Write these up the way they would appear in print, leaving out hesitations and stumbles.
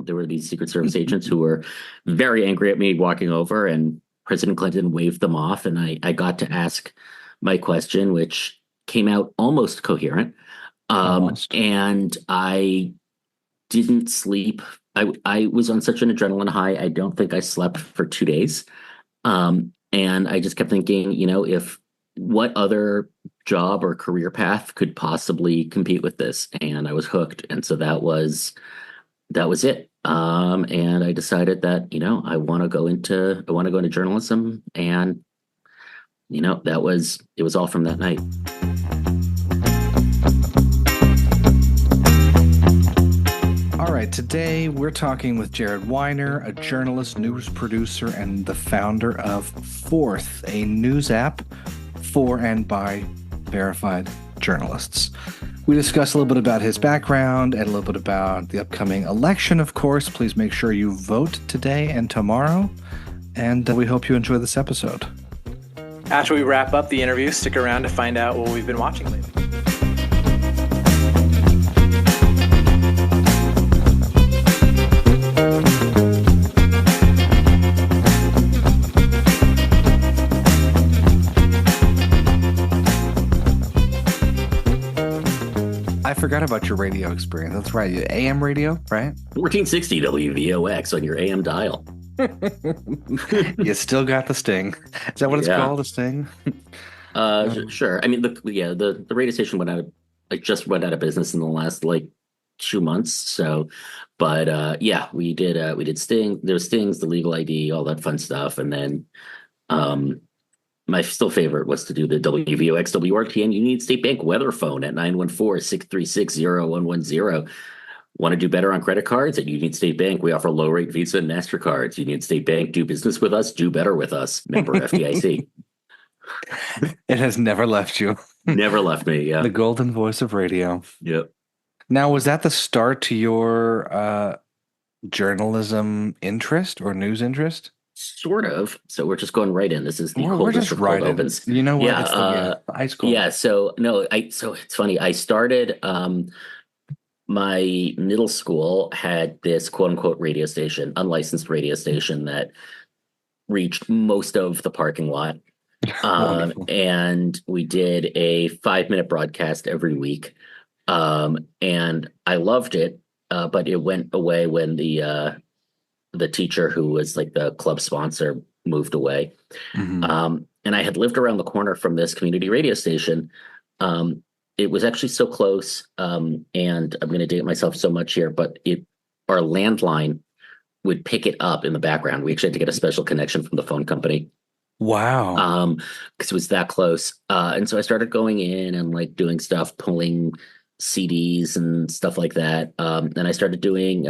There were these Secret Service agents who were very angry at me walking over, and President Clinton waved them off, and I got to ask my question, which came out almost coherent. Almost. And I didn't sleep. I was on such an adrenaline high. I don't think I slept for 2 days. And I just kept thinking, if what other job or career path could possibly compete with this? And I was hooked. And so that was it. And I decided that, I want to go into journalism. And, it was all from that night. All right, today we're talking with Jared Wiener, a journalist, news producer, and the founder of Fourth, a news app for and by verified journalists. We discuss a little bit about his background and a little bit about the upcoming election, of course. Please make sure you vote today and tomorrow, and we hope you enjoy this episode. After we wrap up the interview, stick around to find out what we've been watching lately. I forgot about your radio experience. That's right. AM radio, right? 1460 WVOX on your AM dial. You still got the sting. Is that what it's called, the sting? Sure. I mean, the radio station just went out of business in the last 2 months. So, but we did Sting. There was Stings, the legal ID, all that fun stuff, and then my still favorite was to do the WVOX WRTN Union State Bank weather phone at 914-636-0110. Want to do better on credit cards? At Union State Bank, we offer low-rate Visa and MasterCards. Union State Bank, do business with us, do better with us. Member FDIC. It has never left you. Never left me, yeah. The golden voice of radio. Yep. Now, was that the start to your journalism interest or news interest? Sort of. So we're just going right in. This is the We're coldest just of right cold in. opens. You know what? Yeah, It's the ice cold. Yeah. So it's funny. I started. My middle school had this quote unquote radio station, unlicensed radio station that reached most of the parking lot. And we did a 5-minute broadcast every week. And I loved it. But it went away when the teacher who was like the club sponsor moved away. Mm-hmm. And I had lived around the corner from this community radio station. It was actually so close, and I'm going to date myself so much here, but our landline would pick it up in the background. We actually had to get a special connection from the phone company. Wow. Because it was that close. And so I started going in and doing stuff, pulling CDs and stuff like that. And I started doing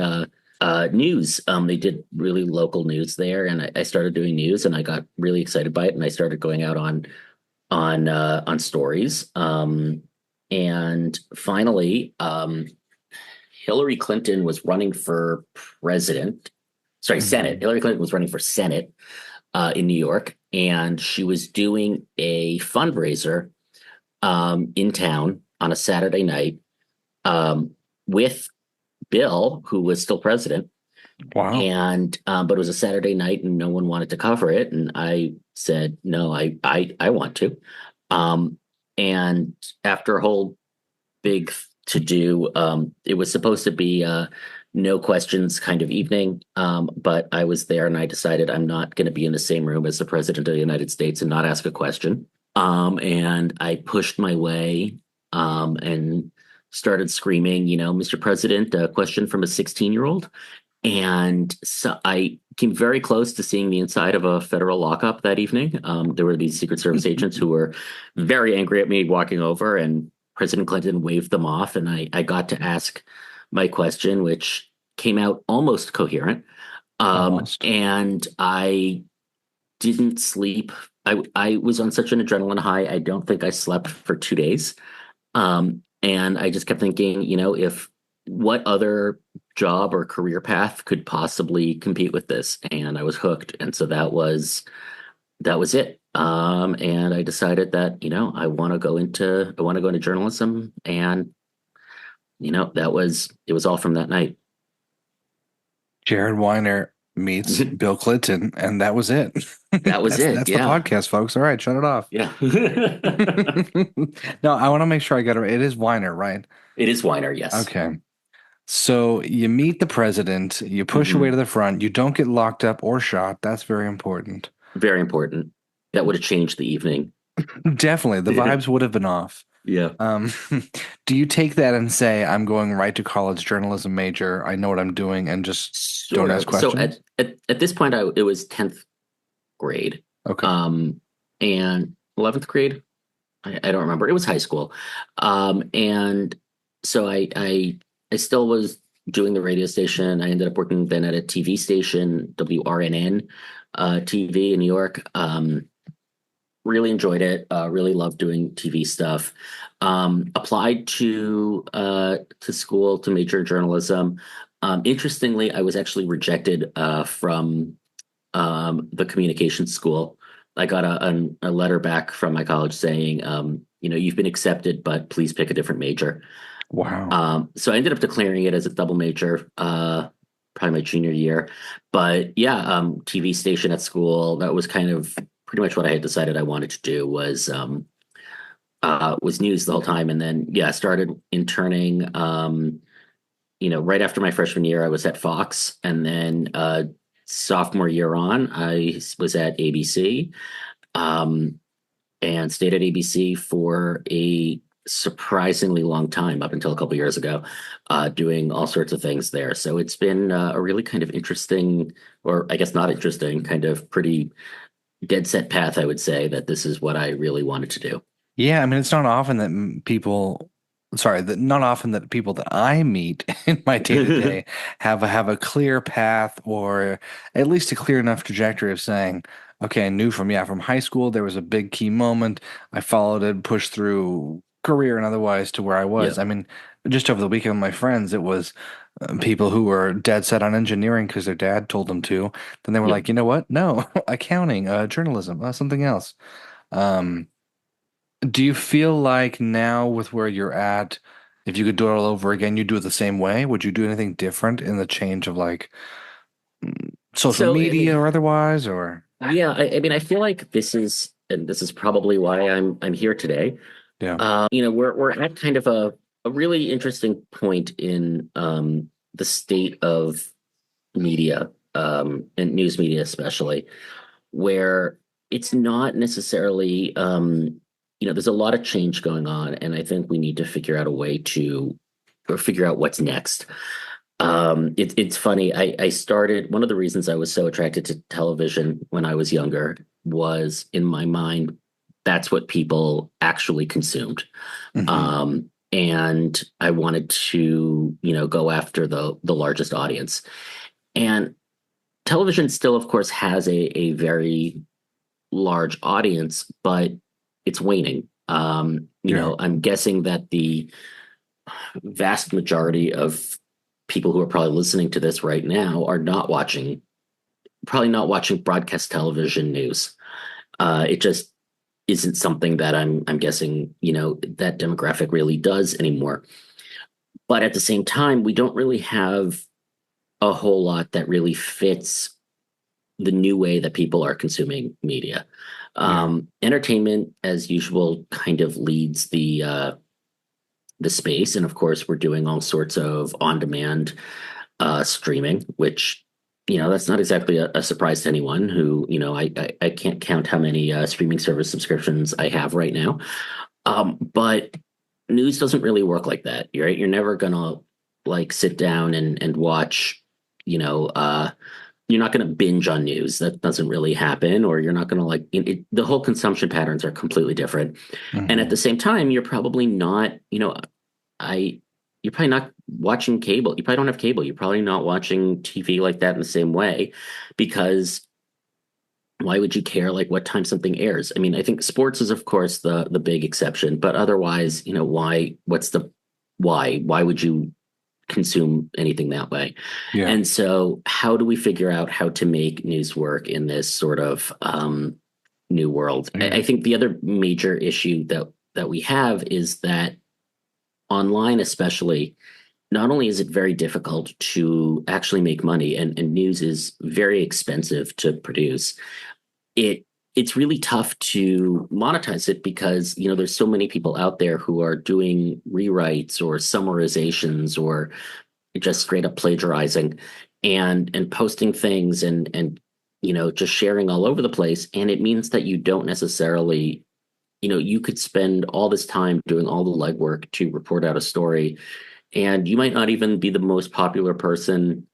news. They did really local news there, and I started doing news, and I got really excited by it, and I started going out on stories. And finally, Hillary Clinton was running for president. Sorry, Senate. Hillary Clinton was running for Senate in New York, and she was doing a fundraiser in town on a Saturday night with Bill, who was still president. Wow. And but it was a Saturday night and no one wanted to cover it. And I said, no, I want to. And after a whole big to-do, it was supposed to be no questions kind of evening. But I was there and I decided I'm not going to be in the same room as the president of the United States and not ask a question. And I pushed my way and started screaming, Mr. President, a question from a 16-year-old. And so I came very close to seeing the inside of a federal lockup that evening. There were these Secret Service agents who were very angry at me walking over, and President Clinton waved them off. And I got to ask my question, which came out almost coherent. And I didn't sleep. I was on such an adrenaline high. I don't think I slept for 2 days. And I just kept thinking, if what other job or career path could possibly compete with this? And I was hooked. And so that was it. And I decided that, I want to go into journalism, and, it was all from that night. Jared Weiner meets Bill Clinton, and that was it. That was it. That's the Yeah. podcast, folks. All right, shut it off. Yeah. No, I want to make sure I got it right. It is Weiner, right? It is Weiner, yes. Okay. So you meet the president, you push your way Hmm. to the front, you don't get locked up or shot. That's very important. Very important. That would have changed the evening. Definitely, the vibes would have been off. Yeah. Um, do you take that and say, I'm going right to college journalism major, I know what I'm doing, and just don't Sort ask of. So questions? at this point, it was 10th grade, Okay. and 11th grade. I don't remember. It was high school, and so I still was doing the radio station. I ended up working then at a TV station, WRNN TV in New York. Really enjoyed it. Really loved doing TV stuff. Applied to school to major in journalism. Interestingly, I was actually rejected from the communications school. I got a letter back from my college saying, you've been accepted, but please pick a different major. Wow. So I ended up declaring it as a double major, probably my junior year. But yeah, TV station at school, that was kind of pretty much what I had decided I wanted to do was news the whole time. And then, yeah, I started interning, right after my freshman year, I was at Fox. And then sophomore year on, I was at ABC, and stayed at ABC for a surprisingly long time, up until a couple years ago, doing all sorts of things there. So it's been a really kind of interesting, or I guess not interesting, kind of pretty dead set path, I would say, that this is what I really wanted to do. Yeah, I mean, it's not often that not often that people that I meet in my day to day have a clear path or at least a clear enough trajectory of saying, okay, I knew from high school there was a big key moment. I followed it, pushed through career and otherwise to where I was. Yeah, I mean, just over the weekend with my friends, it was people who were dead set on engineering because their dad told them to. Then they were yeah. like, you know what? No, accounting, journalism, something else. Um, do you feel like now with where you're at, if you could do it all over again, you'd do it the same way? Would you do anything different in the change of like social So I media mean, or otherwise? Or yeah, I mean, I feel like this is probably why I'm here today. yeah, We're at kind of a really interesting point in the state of media, and news media especially, where it's not necessarily, there's a lot of change going on, and I think we need to figure out a way to or figure out what's next. It's funny. I started, one of the reasons I was so attracted to television when I was younger was, in my mind, that's what people actually consumed. hmm And I wanted to, go after the largest audience. And television still, of course, has a very large audience, but it's waning. yeah, I'm guessing that the vast majority of people who are probably listening to this right now are probably not watching broadcast television news. It just isn't something that I'm guessing, that demographic really does anymore. But at the same time, we don't really have a whole lot that really fits the new way that people are consuming media. yeah, Entertainment, as usual, kind of leads the space, and of course, we're doing all sorts of on-demand streaming, which that's not exactly a surprise to anyone who I can't count how many streaming service subscriptions I have right now. But news doesn't really work like that, right? You're never gonna like sit down and watch, you're not going to binge on news. That doesn't really happen. Or you're not going to the whole consumption patterns are completely different. And at hmm the same time, you're probably not, I, you're probably not watching cable. You probably don't have cable. You're probably not watching TV like that in the same way, because why would you care like what time something airs? I mean, I think sports is of course the big exception, but otherwise, why would you consume anything that way? yeah, And so how do we figure out how to make news work in this sort of new world? I yeah, think the other major issue that we have is that online especially, not only is it very difficult to actually make money, and news is very expensive to produce, it it's really tough to monetize it because there's so many people out there who are doing rewrites or summarizations or just straight up plagiarizing and posting things and just sharing all over the place, and it means that you don't necessarily you could spend all this time doing all the legwork to report out a story, and you might not even be the most popular person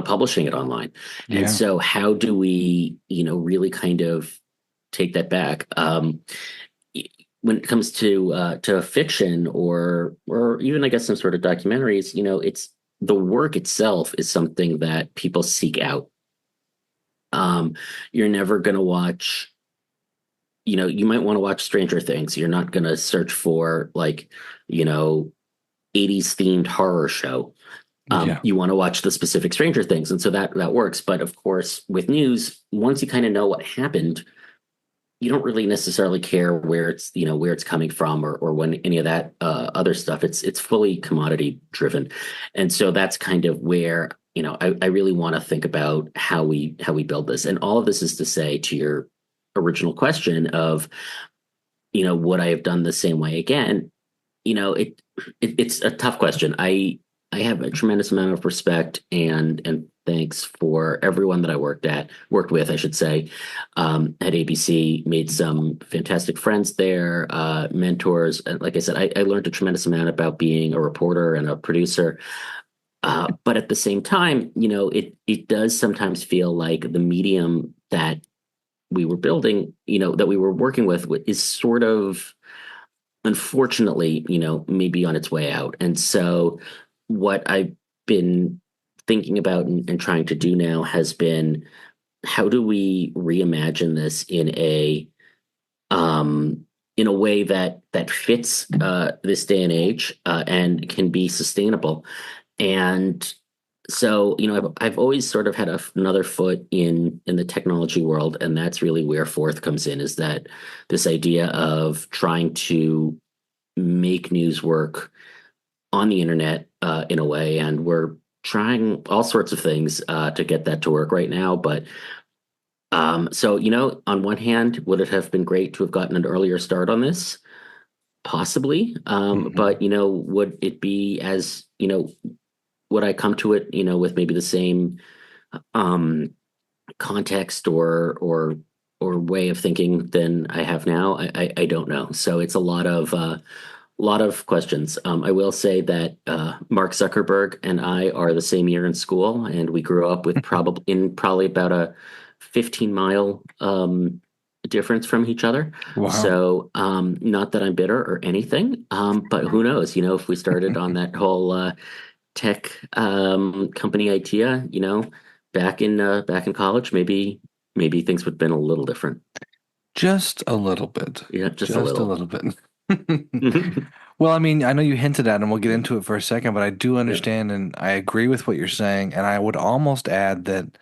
publishing it online. And Yeah. so how do we really kind of take that back? When it comes to fiction or even I guess some sort of documentaries, it's the work itself is something that people seek out. You're never going to watch, you might want to watch Stranger Things. You're not going to search for like, you know, 80s themed horror show. Yeah. You want to watch the specific Stranger Things, and so that works. But of course, with news, once you kind of know what happened, you don't really necessarily care where it's coming from or when any of that other stuff. It's fully commodity driven, and so that's kind of where I really want to think about how we build this, and all of this is to say to your original question of would I have done the same way again? It's a tough question. I have a tremendous amount of respect and thanks for everyone that I worked with, I should say, at ABC. Made some fantastic friends there, mentors. And like I said, I learned a tremendous amount about being a reporter and a producer. But at the same time, it does sometimes feel like the medium that we were building, that we were working with, is sort of, unfortunately, maybe on its way out. And so what I've been thinking about and trying to do now has been, how do we reimagine this in a way that fits this day and age, and can be sustainable. And so I've always sort of had another foot in the technology world, and that's really where Fourth comes in. Is that this idea of trying to make news work on the internet, in a way, and we're trying all sorts of things to get that to work right now. But so on one hand, would it have been great to have gotten an earlier start on this? Possibly. Mhm. But would it be as would I come to it with maybe the same um, context or way of thinking than I have now? I don't know. So it's a lot of questions. I will say that Mark Zuckerberg and I are the same year in school, and we grew up with probably about a 15-mile difference from each other. Wow. So not that I'm bitter or anything, but who knows? If we started on that whole tech company idea, back in college, maybe things would have been a little different. Just a little bit. Yeah, just a Just a little. little bit. Well, I mean, I know you hinted at, and we'll get into it for a second, but I do Yeah. understand and I agree with what you're saying. And I would almost add that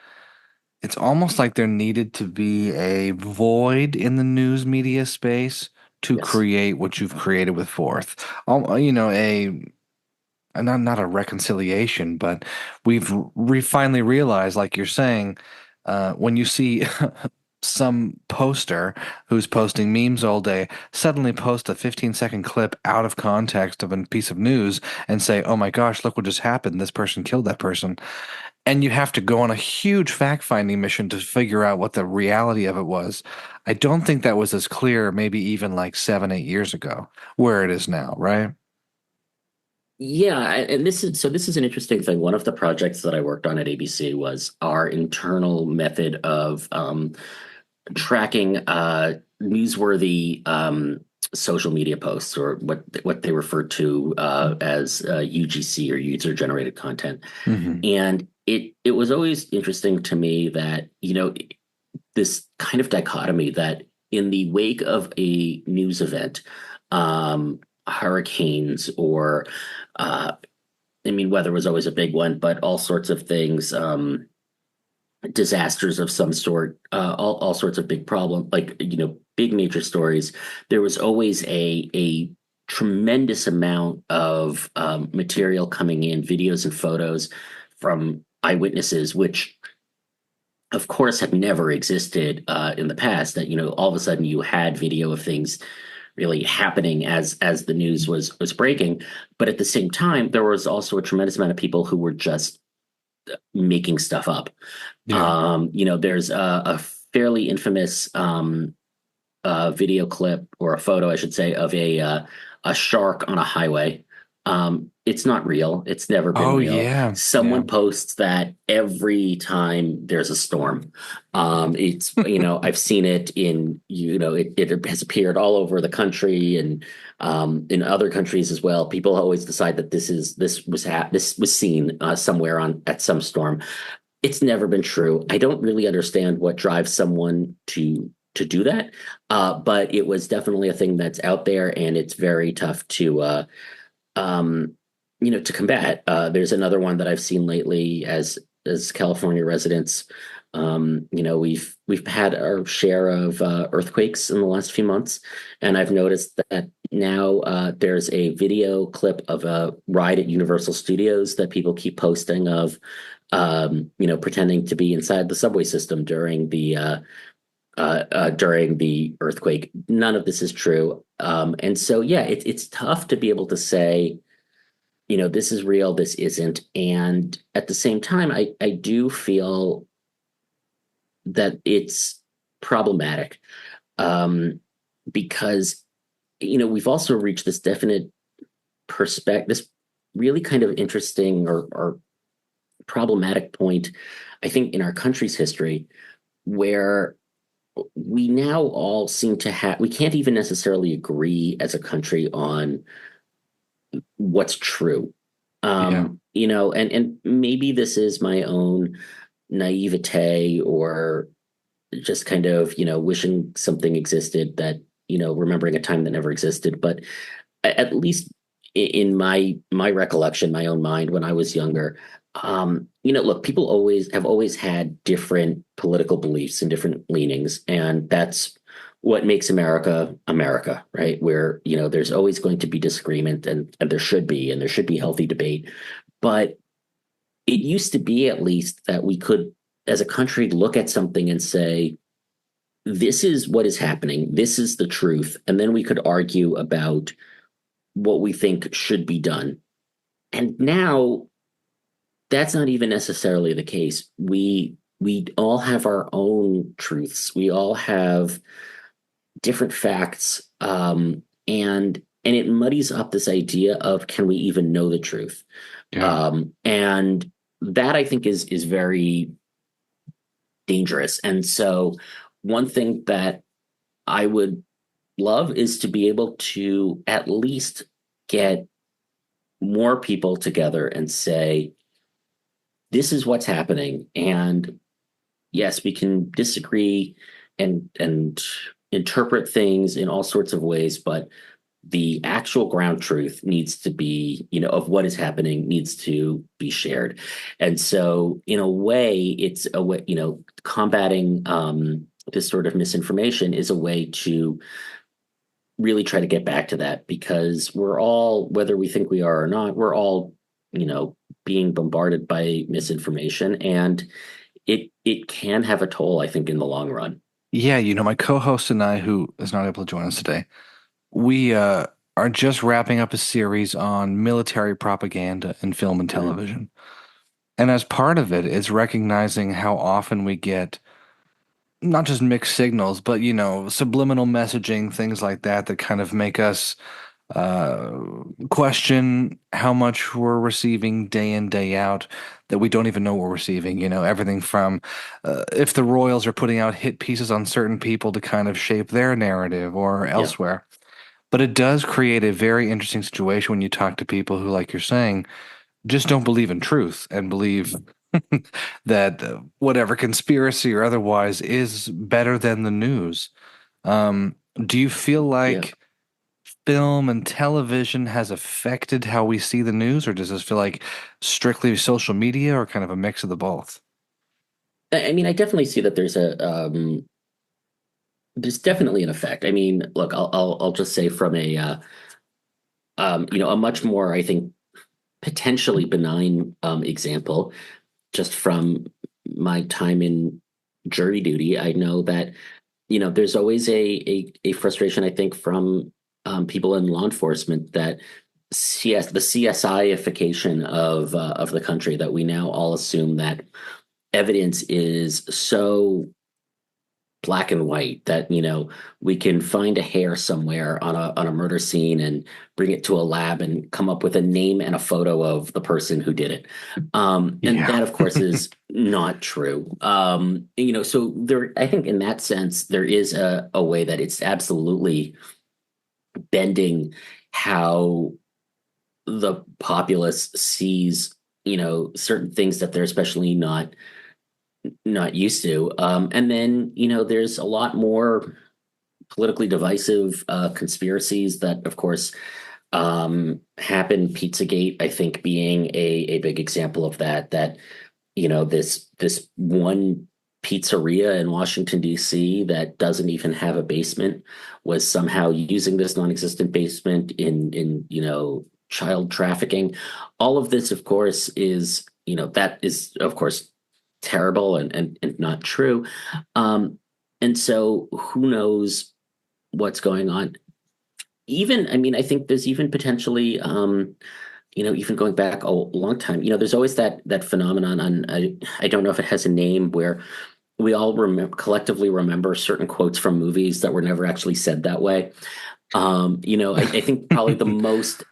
it's almost like there needed to be a void in the news media space to Yes. create what you've created with Fourth. Not a reconciliation, but we've finally realized, like you're saying, when you see some poster who's posting memes all day suddenly post a 15-second clip out of context of a piece of news and say, "Oh my gosh, look what just happened. This person killed that person." And you have to go on a huge fact-finding mission to figure out what the reality of it was. I don't think that was as clear, maybe even like 7, 8 years ago, where it is now, right? Yeah, and this is an interesting thing. One of the projects that I worked on at ABC was our internal method of tracking newsworthy social media posts, or what they refer to as UGC, or user generated content. Hmm. And it was always interesting to me that this kind of dichotomy that in the wake of a news event, hurricanes or I mean, weather was always a big one, but all sorts of things, disasters of some sort, all sorts of big problem, like big major stories. There was always a tremendous amount of material coming in, videos and photos from eyewitnesses, which of course have never existed in the past. That all of a sudden you had video of things really happening as the news was breaking, but at the same time there was also a tremendous amount of people who were just making stuff up. Yeah. There's a fairly infamous video clip, or a photo, I should say, of a shark on a highway. It's not real. It's never been Oh real. yeah. Yeah. Someone posts that every time there's a storm. It's I've seen it it has appeared all over the country, and in other countries as well. People always decide that this was seen somewhere on at some storm. It's never been true. I don't really understand what drives someone to do that, but it was definitely a thing that's out there, and it's very tough um, to combat. There's another one that I've seen lately as California residents. We've had our share of earthquakes in the last few months, and I've noticed that now there's a video clip of a ride at Universal Studios that people keep posting of, pretending to be inside the subway system during the earthquake. None of this is true. And so, yeah, it's tough to be able to say, this is real, this isn't. And at the same time, I do feel that it's problematic, because, we've also reached this definite perspective, this really kind of interesting or problematic point, I think, in our country's history, where we now all seem to have, we can't even necessarily agree as a country on what's true. Yeah. And maybe this is my own naivete, or just kind of, wishing something existed, that, remembering a time that never existed. But at least in my recollection, my own mind, when I was younger, look, people always had different political beliefs and different leanings, and that's what makes America America, right? Where there's always going to be disagreement, and there should be healthy debate. But it used to be, at least, that we could, as a country, look at something and say, this is what is happening, this is the truth, and then we could argue about what we think should be done. And now that's not even necessarily the case. We all have our own truths. We all have different facts, and it muddies up this idea of, can we even know the truth? Yeah. And that, I think, is very dangerous. And so, one thing that I would love is to be able to at least get more people together and say, this is what's happening. And yes, we can disagree and interpret things in all sorts of ways, but the actual ground truth needs to be, of what is happening, needs to be shared. And so, in a way, it's a way, combating this sort of misinformation is a way to really try to get back to that, because we're all, whether we think we are or not, we're all, being bombarded by misinformation, and it can have a toll, I think, in the long run. Yeah, my co-host and I, who is not able to join us today, we are just wrapping up a series on military propaganda in film and Mhm. television. And as part of it is recognizing how often we get not just mixed signals, but subliminal messaging, things like that, that kind of make us uh, question how much we're receiving day in, day out, that we don't even know we're receiving. Everything from if the Royals are putting out hit pieces on certain people to kind of shape their narrative or Yeah. elsewhere. But it does create a very interesting situation when you talk to people who, like you're saying, just don't believe in truth and believe that whatever conspiracy or otherwise is better than the news. Do you feel Yeah. like film and television has affected how we see the news, or does this feel like strictly social media, or kind of a mix of the both? I mean, I definitely see that there's definitely an effect. I mean, look, I'll just say, from a a much more, I think, potentially benign example, just from my time in jury duty, I know that there's always a frustration, I think, from people in law enforcement that the CSIification of the country, that we now all assume that evidence is so black and white that we can find a hair somewhere on a murder scene and bring it to a lab and come up with a name and a photo of the person who did it. And Yeah. that, of course, is not true. So there, I think in that sense there is a way that it's absolutely bending how the populace sees certain things that they're especially not used to. And then, there's a lot more politically divisive conspiracies that, of course, happen. Pizzagate, I think, being a big example of that. That this one pizzeria in Washington D.C. that doesn't even have a basement was somehow using this non-existent basement in child trafficking. All of this, of course, is that is of course terrible and not true. And so who knows what's going on? Even, I mean, I think there's even potentially, even going back a long time, there's always that phenomenon on, I don't know if it has a name, where we all collectively remember certain quotes from movies that were never actually said that way. I think probably the most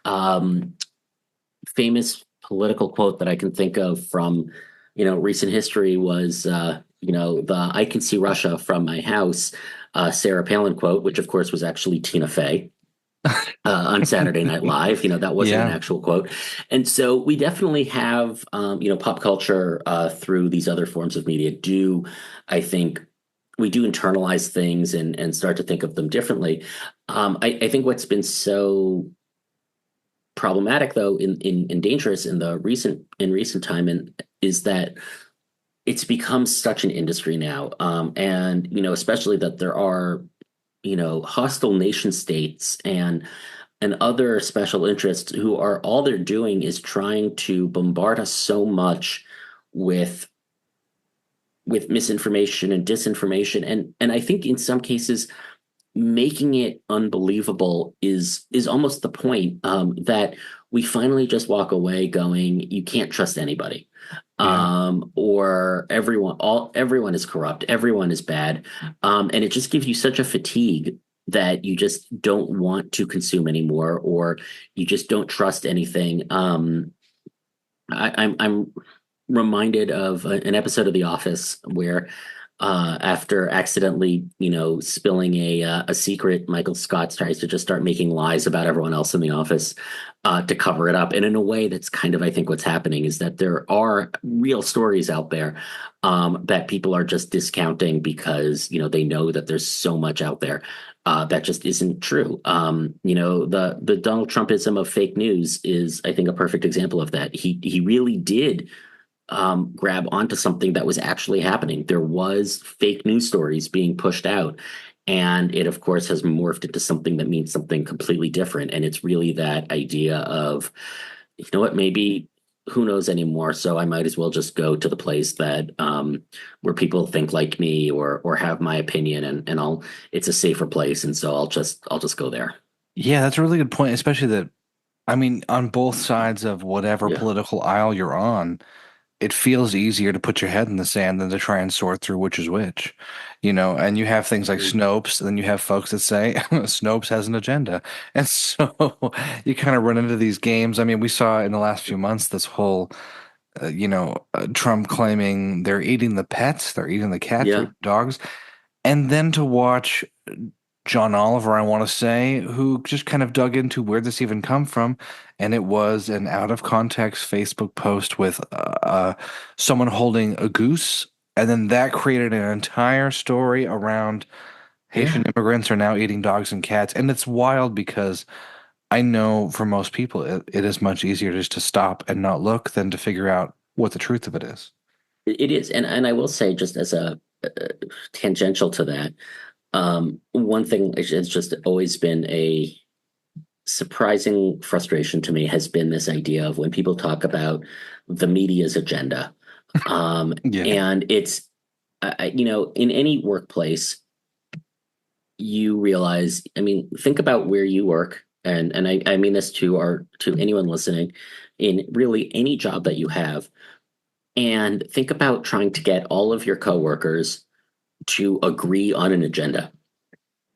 famous political quote that I can think of from recent history was the "I can see Russia from my house" Sarah Palin quote, which of course was actually Tina Fey on Saturday Night Live. That wasn't an Yeah. actual quote. And so we definitely have pop culture through these other forms of media do, I think, we do internalize things and start to think of them differently. I think what's been so problematic, though, in dangerous in recent time, and is that it's become such an industry now, and especially that there are hostile nation states and other special interests who are, all they're doing is trying to bombard us so much with misinformation and disinformation, and I think in some cases making it unbelievable is almost the point, that we finally just walk away going, you can't trust anybody, Yeah. or everyone is corrupt, everyone is bad, and it just gives you such a fatigue that you just don't want to consume anymore, or you just don't trust anything. I'm reminded of an episode of The Office where, after accidentally, spilling a secret, Michael Scott tries to just start making lies about everyone else in the office, to cover it up. And in a way, that's kind of, I think, what's happening, is that there are real stories out there, that people are just discounting because, they know that there's so much out there. That just isn't true. The Donald Trumpism of fake news is, I think, a perfect example of that. He really did grab onto something that was actually happening. There was fake news stories being pushed out, and it, of course, has morphed into something that means something completely different. And it's really that idea of, what, maybe who knows anymore? So I might as well just go to the place that, where people think like me, or have my opinion, and it's a safer place, and so I'll just go there. Yeah, that's a really good point, especially that, I mean, on both sides of whatever Yeah, political aisle you're on, it feels easier to put your head in the sand than to try and sort through which is which, and you have things like Snopes, and then you have folks that say Snopes has an agenda. And so you kind of run into these games. I mean, we saw in the last few months this whole, Trump claiming they're eating the pets, they're eating the cats, they're yeah, eating dogs. And then to watch John Oliver, I want to say, who just kind of dug into where this even come from, and it was an out of context Facebook post with someone holding a goose, and then that created an entire story around Haitian yeah. immigrants are now eating dogs and cats, and it's wild because I know for most people it is much easier just to stop and not look than to figure out what the truth of it is. It is, and I will say, just as a tangential to that, one thing has just always been surprising frustration to me has been this idea of when people talk about the media's agenda. Yeah. And it's, in any workplace, you realize, I mean, think about where you work. And I mean this to anyone listening in really any job that you have. And think about trying to get all of your coworkers to agree on an agenda.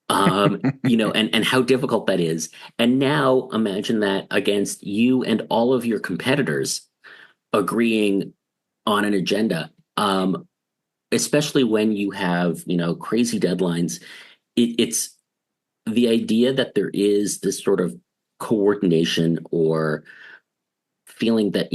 And how difficult that is. And now imagine that against you and all of your competitors agreeing on an agenda. Especially when you have, crazy deadlines. It's the idea that there is this sort of coordination or feeling that,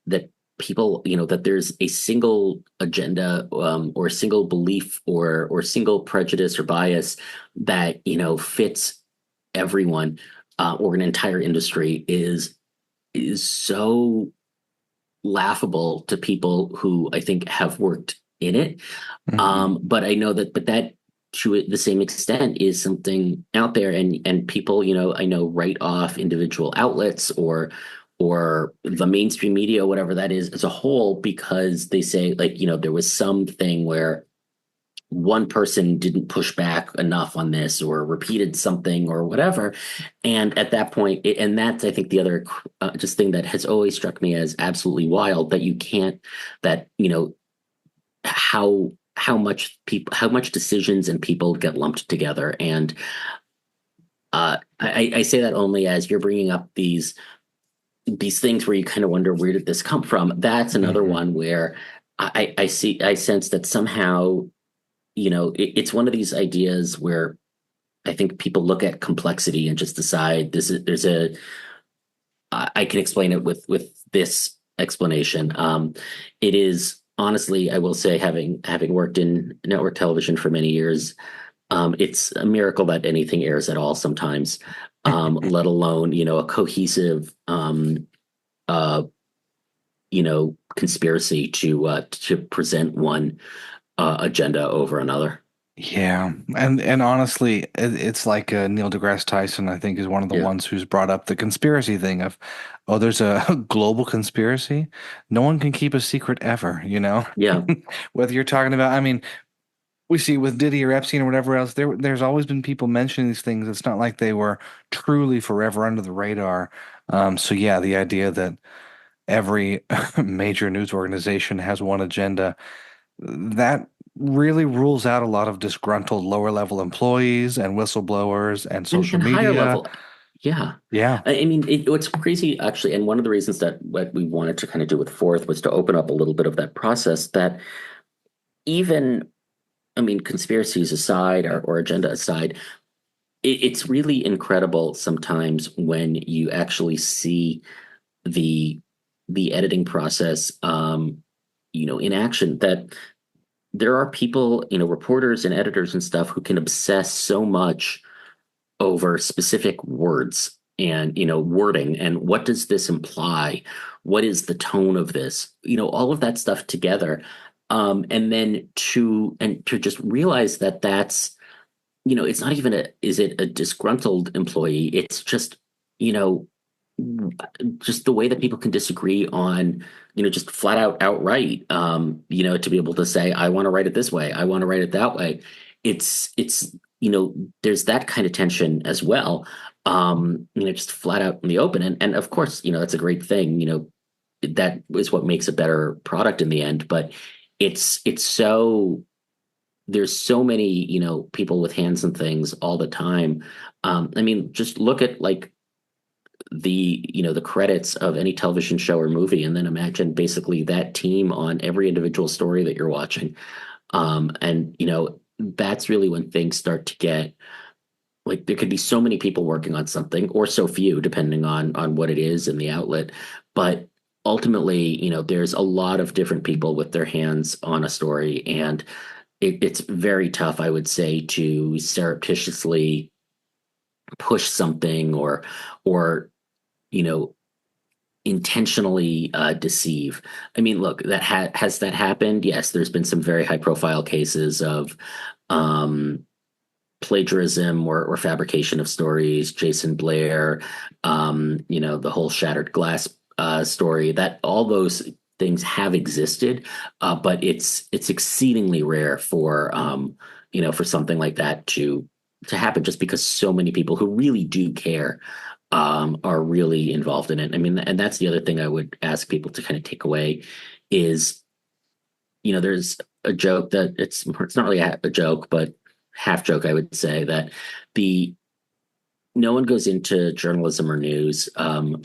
that people, that there's a single agenda, or a single belief or single prejudice or bias that, fits everyone, or an entire industry is so laughable to people who I think have worked in it. Mhm. But I know that to the same extent is something out there, and people, I know write off individual outlets or the mainstream media, whatever that is, as a whole, because they say, like, there was something where one person didn't push back enough on this or repeated something or whatever. And at that point, and that's, I think, the other just thing that has always struck me as absolutely wild, that you can't, that, how much decisions and people get lumped together. And I say that only as you're bringing up these things where you kind of wonder, where did this come from? That's another Mhm. one where I sense that somehow, it's one of these ideas where I think people look at complexity and just decide I can explain it with this explanation. It is, honestly, I will say, having worked in network television for many years, it's a miracle that anything airs at all sometimes, let alone, a cohesive, uh, conspiracy to present one agenda over another. Yeah, and honestly, it's like Neil deGrasse Tyson, I think, is one of the Yeah, ones who's brought up the conspiracy thing of, oh, there's a global conspiracy. No one can keep a secret ever, you know? yeah, Whether you're talking about, I mean, we see with Diddy or Epstein or whatever else, there's always been people mentioning these things. It's not like they were truly forever under the radar. So yeah, the idea that every major news organization has one agenda, that really rules out a lot of disgruntled lower level employees and whistleblowers and social and higher media. level. Yeah. Yeah. I mean, what's crazy, actually, and one of the reasons that what we wanted to kind of do with Fourth was to open up a little bit of that process, that even, I mean, conspiracies aside, or agenda aside, it's really incredible sometimes when you actually see the the editing process, in action, that there are people, reporters and editors and stuff, who can obsess so much over specific words and, wording, and what does this imply, what is the tone of this, all of that stuff together, and then to just realize that that's, it's not even is it a disgruntled employee, it's just, you know just the way that people can disagree on, just flat out outright, to be able to say, I want to write it this way, I want to write it that way. It's there's that kind of tension as well, just flat out in the open. And of course, that's a great thing, that is what makes a better product in the end. But it's so there's so many, people with hands and things all the time. I mean, just look at, like, the credits of any television show or movie, and then imagine basically that team on every individual story that you're watching. And that's really when things start to get, like, there could be so many people working on something, or so few, depending on what it is and the outlet. But ultimately, there's a lot of different people with their hands on a story, and it's very tough, I would say, to surreptitiously push something, or you know intentionally deceive. I mean, look, has that happened? Yes, there's been some very high profile cases of, um, plagiarism or fabrication of stories, Jason Blair, the whole Shattered Glass story, that all those things have existed, but it's exceedingly rare for something like that to happen, just because so many people who really do care are really involved in it. I mean, and that's the other thing I would ask people to kind of take away is, there's a joke that it's not really a joke, but half joke, I would say, that the no one goes into journalism or news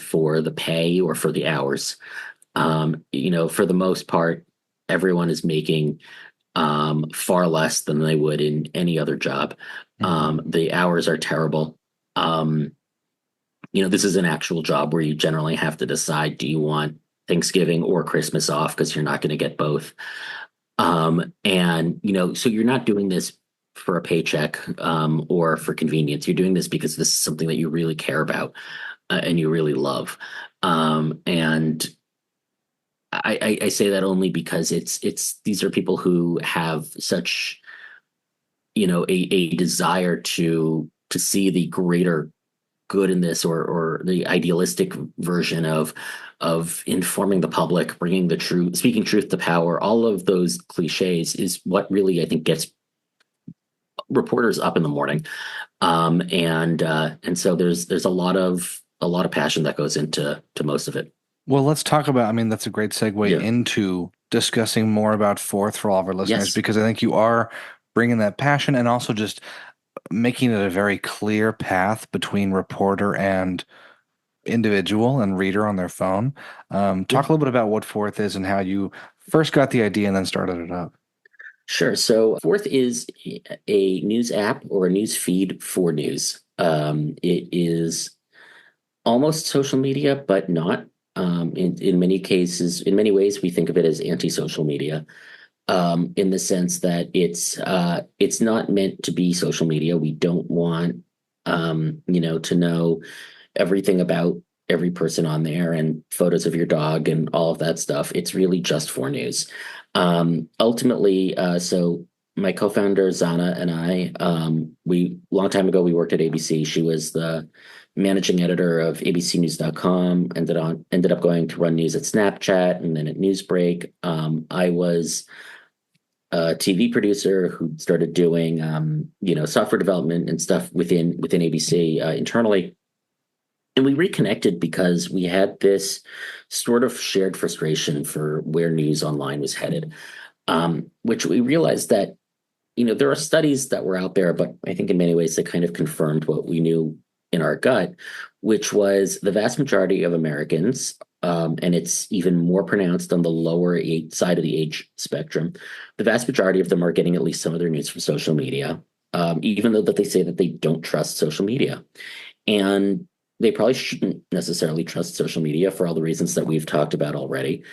for the pay or for the hours. For the most part, everyone is making far less than they would in any other job. The hours are terrible. This is an actual job where you generally have to decide, do you want Thanksgiving or Christmas off? Because you're not going to get both. So you're not doing this for a paycheck or for convenience. You're doing this because this is something that you really care about and you really love. And I say that only because these are people who have such, a desire to see the greater good in this, or the idealistic version of informing the public, bringing the truth, speaking truth to power. All of those cliches is what really, I think, gets reporters up in the morning. And so there's a lot of passion that goes into most of it. Well, let's talk about, I mean, that's a great segue Yeah. into discussing more about Fourth for all of our listeners, Yes. because I think you are bringing that passion and also just making it a very clear path between reporter and individual and reader on their phone. Talk a little bit about what Fourth is and how you first got the idea and then started it up. Sure. So Fourth is a news app or a news feed for news. It is almost social media, but not. In many cases, in many ways, we think of it as anti-social media, in the sense that it's not meant to be social media. We don't want to know everything about every person on there and photos of your dog and all of that stuff. It's really just for news. Ultimately, so my co-founder Zana and I, we long time ago we worked at ABC. She was the managing editor of abcnews.com, ended up going to run news at Snapchat and then at Newsbreak. I was a TV producer who started doing software development and stuff within ABC internally. And we reconnected because we had this sort of shared frustration for where news online was headed, which we realized that, there are studies that were out there, but I think in many ways they kind of confirmed what we knew in our gut, which was the vast majority of Americans, and it's even more pronounced on the lower side of the age spectrum, the vast majority of them are getting at least some of their news from social media, even though that they say that they don't trust social media. And they probably shouldn't necessarily trust social media for all the reasons that we've talked about already.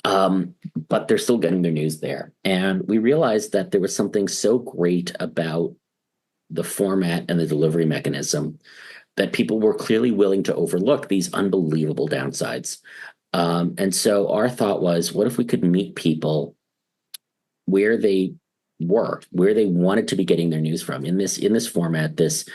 But they're still getting their news there. And we realized that there was something so great about the format and the delivery mechanism that people were clearly willing to overlook these unbelievable downsides. And so our thought was, what if we could meet people where they were, where they wanted to be getting their news from in this format, this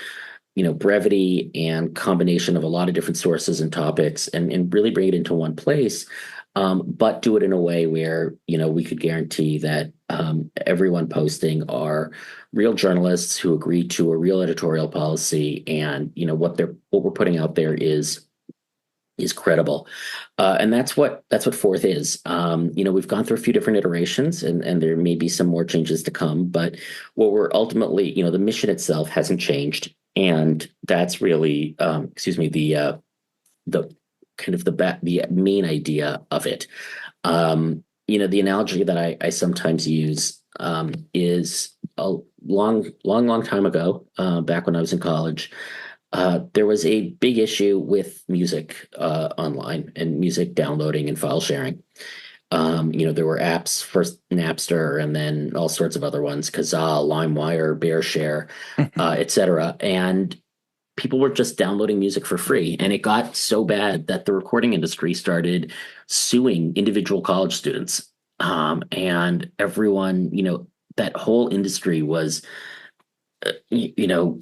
brevity and combination of a lot of different sources and topics, and really bring it into one place, but do it in a way where, we could guarantee that everyone posting are real journalists who agree to a real editorial policy, and, what we're putting out there is credible. And that's what Fourth is. We've gone through a few different iterations, and there may be some more changes to come, but what we're ultimately, the mission itself hasn't changed. And that's really, the kind of the main idea of it. The analogy that I sometimes use is a long time ago, back when I was in college. There was a big issue with music online and music downloading and file sharing. There were apps, first Napster, and then all sorts of other ones, Kazaa, LimeWire, BearShare, etc. And people were just downloading music for free. And it got so bad that the recording industry started suing individual college students. And everyone, that whole industry was you know,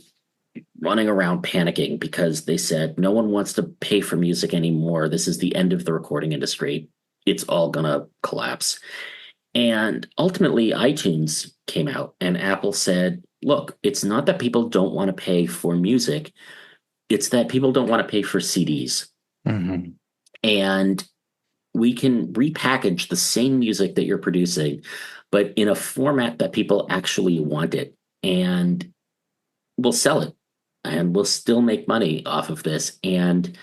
running around panicking because they said no one wants to pay for music anymore. This is the end of the recording industry. It's all gonna collapse. And ultimately, iTunes came out and Apple said, look, it's not that people don't want to pay for music, it's that people don't want to pay for CDs. Mm-hmm. And we can repackage the same music that you're producing, but in a format that people actually want it. And we'll sell it and we'll still make money off of this. And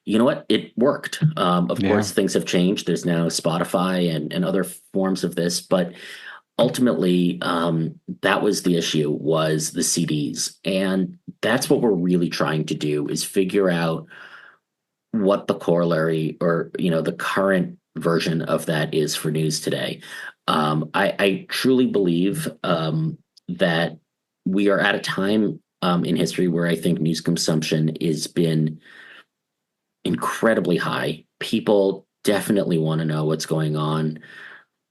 you know what? It worked. Of Yeah. course, things have changed. There's now Spotify and other forms of this, but ultimately, that was the issue, was the CDs. And that's what we're really trying to do, is figure out what the corollary, or, the current version of that is for news today. I truly believe that we are at a time in history where I think news consumption has been incredibly high. People definitely want to know what's going on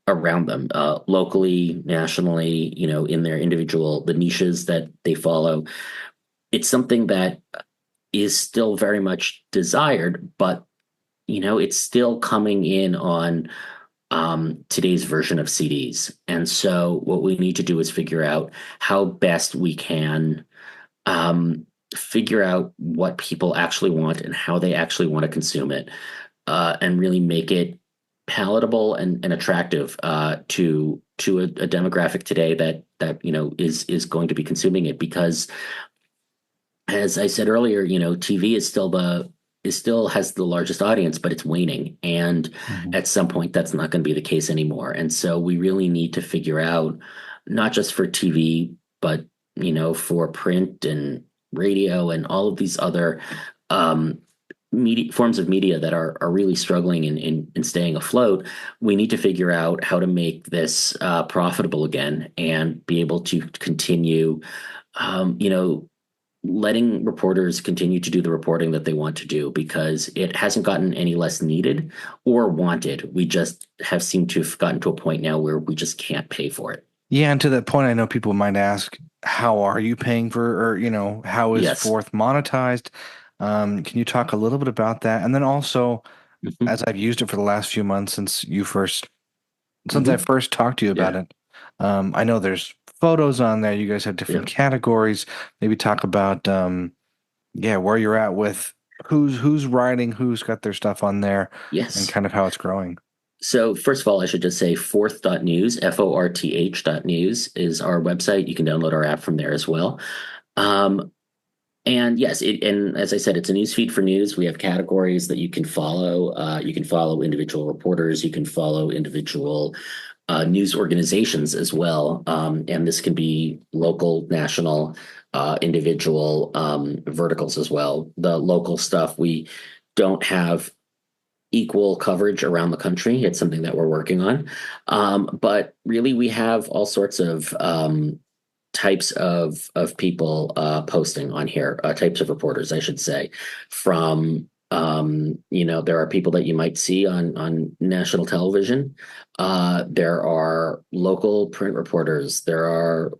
around them, locally, nationally, in their individual, the niches that they follow. It's something that is still very much desired, but it's still coming in on today's version of CDs. And so what we need to do is figure out how best we can figure out what people actually want and how they actually want to consume it, and really make it palatable and attractive to a demographic today that is going to be consuming it. Because, as I said earlier, TV is still has the largest audience, but it's waning, and Mm-hmm. at some point that's not going to be the case anymore. And so we really need to figure out, not just for TV, but for print and radio and all of these other um, media forms of media that are really struggling in staying afloat. We need to figure out how to make this profitable again and be able to continue, um, you know, letting reporters continue to do the reporting that they want to do, because it hasn't gotten any less needed or wanted. We just have seemed to have gotten to a point now where we just can't pay for it. Yeah, and to that point, I know people might ask, how are you paying for, or, how is Yes. Fourth monetized? Can you talk a little bit about that? And then also, Hmm. as I've used it for the last few months since I Hmm. first talked to you about Yeah. it, I know there's photos on there. You guys have different Yeah. categories. Maybe talk about, yeah, where you're at with who's writing, who's got their stuff on there, and Yes. kind of how it's growing. So first of all, I should just say forth.news, FORTH.news is our website. You can download our app from there as well. Um, And yes, and as I said, it's a news feed for news. We have categories that you can follow. You can follow individual reporters. You can follow individual news organizations as well. And this can be local, national, individual verticals as well. The local stuff, we don't have equal coverage around the country. It's something that we're working on. But really, we have all sorts of types of people posting on here, types of reporters, I should say. From there are people that you might see on national television. There are local print reporters. There are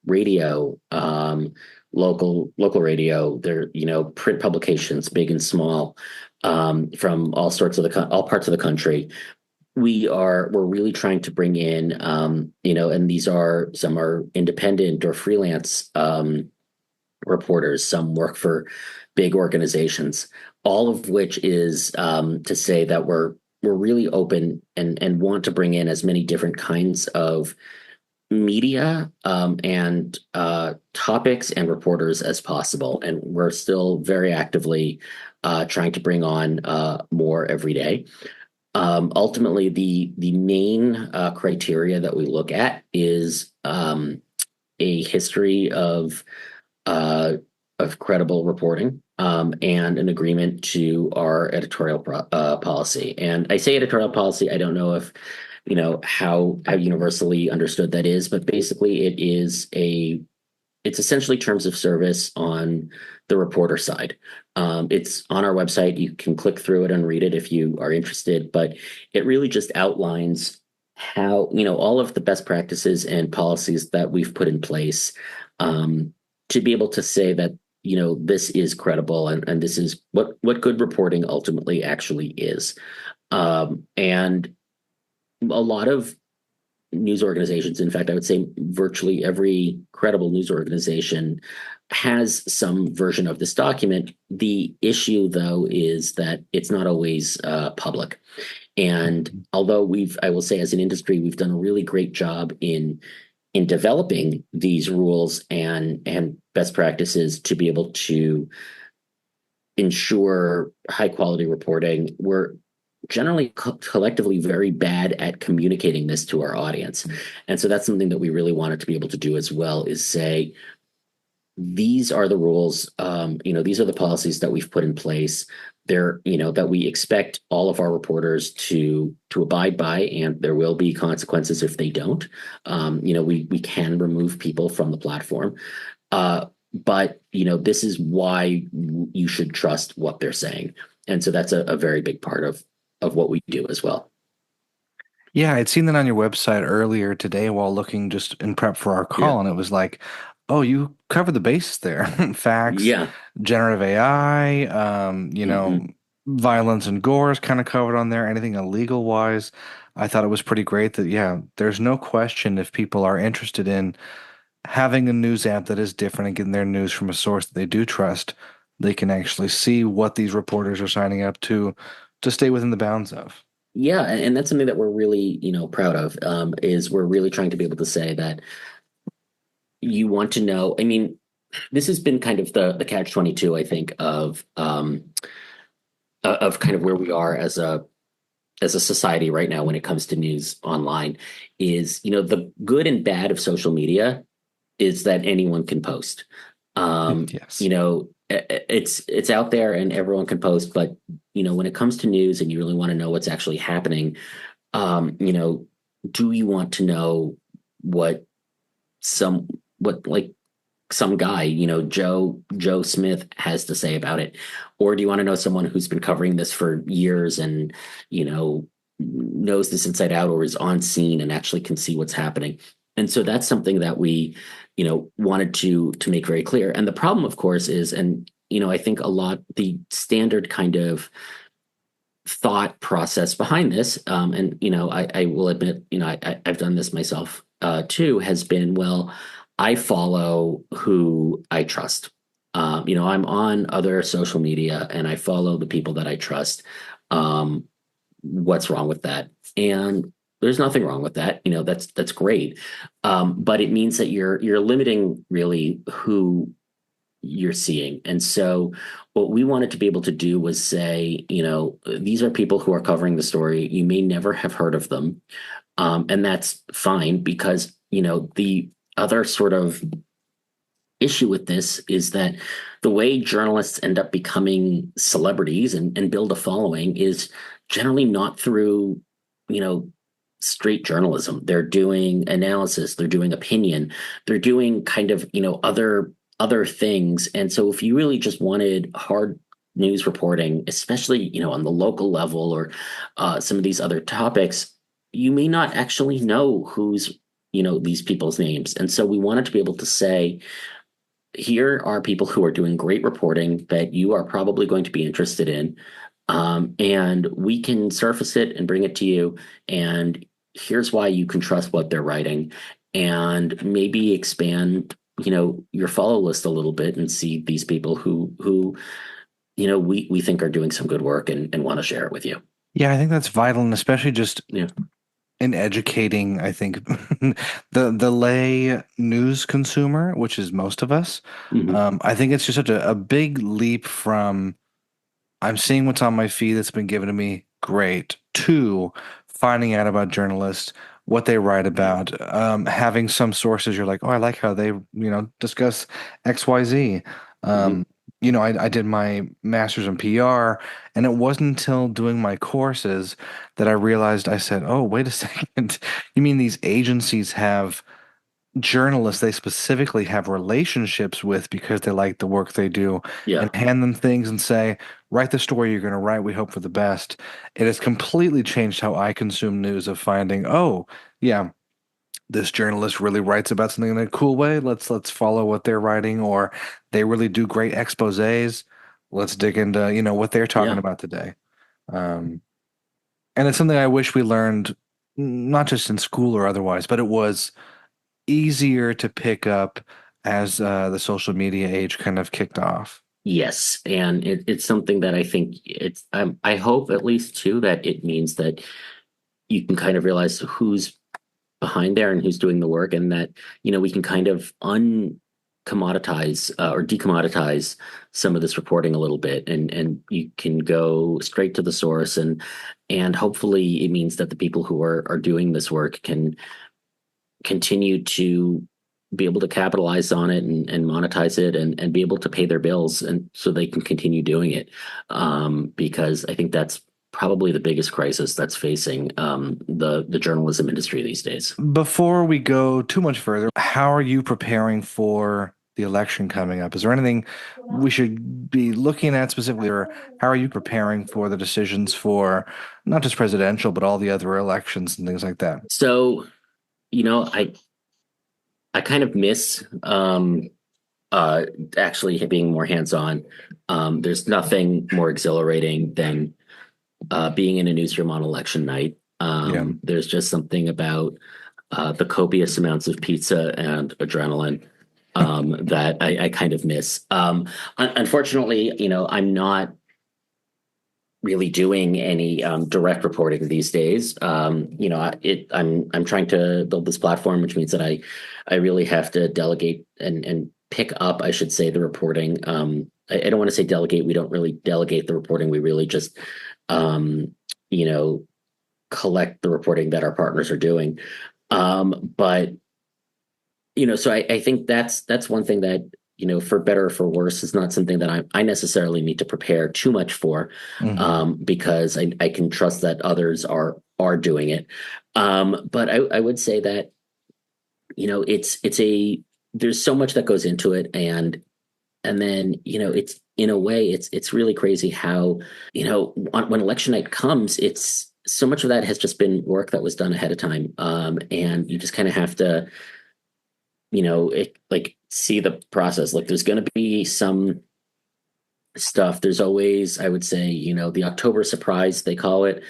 radio, local radio. There, print publications, big and small, from all sorts of all parts of the country. We're really trying to bring in, and some are independent or freelance reporters. Some work for big organizations. All of which is to say that we're really open and want to bring in as many different kinds of media, and topics and reporters as possible. And we're still very actively trying to bring on more every day. Ultimately, the main criteria that we look at is a history of credible reporting, and an agreement to our editorial policy. And I say editorial policy, I don't know if how universally understood that is, but basically it's essentially terms of service on the reporter side. It's on our website. You can click through it and read it if you are interested, but it really just outlines how, all of the best practices and policies that we've put in place, to be able to say that, this is credible, and this is what good reporting ultimately actually is. And a lot of news organizations, in fact, I would say virtually every credible news organization has some version of this document. The issue, though, is that it's not always public. And although I will say, as an industry, we've done a really great job in developing these rules and best practices to be able to ensure high quality reporting, we're generally collectively very bad at communicating this to our audience. And so that's something that we really wanted to be able to do as well, is say, these are the rules, these are the policies that we've put in place. They're, that we expect all of our reporters to abide by, and there will be consequences if they don't. We can remove people from the platform. But this is why you should trust what they're saying. And so that's a very big part of what we do as well. Yeah, I'd seen that on your website earlier today while looking just in prep for our Yeah. call, and it was like, oh, you cover the bases there. Facts, Yeah. generative AI, Hmm. violence and gore is kind of covered on there. Anything illegal wise, I thought it was pretty great that, yeah, there's no question if people are interested in having a news app that is different and getting their news from a source that they do trust, they can actually see what these reporters are signing up to stay within the bounds of. Yeah, and that's something that we're really, proud of, is we're really trying to be able to say that you want to know. I mean, this has been kind of the catch 22, I think, of kind of where we are as a society right now when it comes to news online. Is, the good and bad of social media is that anyone can post. Yes. It's out there and everyone can post, but when it comes to news and you really want to know what's actually happening, um, you know, do you want to know what like some guy, Joe Smith has to say about it? Or do you want to know someone who's been covering this for years and, knows this inside out, or is on scene and actually can see what's happening? And so that's something that we, wanted to make very clear. And the problem, of course, is, and, I think a lot, the standard kind of thought process behind this, and I will admit, I've done this myself too, has been, well, I follow who I trust. I'm on other social media and I follow the people that I trust. What's wrong with that? And there's nothing wrong with that. That's great. But it means that you're limiting really who you're seeing. And so what we wanted to be able to do was say, these are people who are covering the story. You may never have heard of them. And that's fine, because, the other sort of issue with this is that the way journalists end up becoming celebrities and build a following is generally not through, straight journalism. They're doing analysis, they're doing opinion, they're doing kind of, other things. And so if you really just wanted hard news reporting, especially, on the local level, or some of these other topics, you may not actually know who's, these people's names. And so we wanted to be able to say, here are people who are doing great reporting that you are probably going to be interested in. And we can surface it and bring it to you. And here's why you can trust what they're writing, and maybe expand, your follow list a little bit and see these people who we think are doing some good work and want to share it with you. Yeah, I think that's vital, and especially just Yeah. in educating, I think the lay news consumer, which is most of us. Hmm. I think it's just such a big leap from I'm seeing what's on my feed that's been given to me, great, to finding out about journalists, what they write about, having some sources you're like, oh, I like how they, discuss XYZ. Hmm. Um, I did my master's in PR, and it wasn't until doing my courses that I realized I said, oh, wait a second. You mean these agencies have journalists they specifically have relationships with because they like the work they do and Yeah. hand them things and say, write the story you're going to write. We hope for the best. It has completely changed how I consume news of finding, oh, yeah, this journalist really writes about something in a cool way. Let's follow what they're writing, or they really do great exposés. Let's dig into, what they're talking Yeah. about today. Um, and it's something I wish we learned, not just in school or otherwise, but it was easier to pick up as the social media age kind of kicked off. Yes, and it's something that I think I hope at least too that it means that you can kind of realize who's behind there and who's doing the work, and that we can kind of uncommoditize or decommoditize some of this reporting a little bit, and you can go straight to the source, and hopefully it means that the people who are doing this work can continue to be able to capitalize on it and monetize it and be able to pay their bills, and so they can continue doing it, because I think that's probably the biggest crisis that's facing the journalism industry these days. Before we go too much further, how are you preparing for the election coming up? Is there anything we should be looking at specifically, or how are you preparing for the decisions for not just presidential, but all the other elections and things like that? So, I kind of miss actually being more hands-on. There's nothing more exhilarating than being in a newsroom on election night. Yeah. There's just something about the copious amounts of pizza and adrenaline that I kind of miss. Unfortunately, I'm not really doing any direct reporting these days. I'm trying to build this platform, which means that I really have to delegate and pick up, I should say, the reporting. I don't want to say delegate. We don't really delegate the reporting. We really just you know collect the reporting that our partners are doing. But so I think that's one thing that, for better or for worse, is not something that I necessarily need to prepare too much for, Mhm. because I can trust that others are doing it. But I would say that, it's a there's so much that goes into it, and then, it's in a way it's really crazy how, when election night comes, it's so much of that has just been work that was done ahead of time, and you just kind of have to, like, see the process. Like, there's going to be some stuff. There's always, I would say, the October surprise, they call it.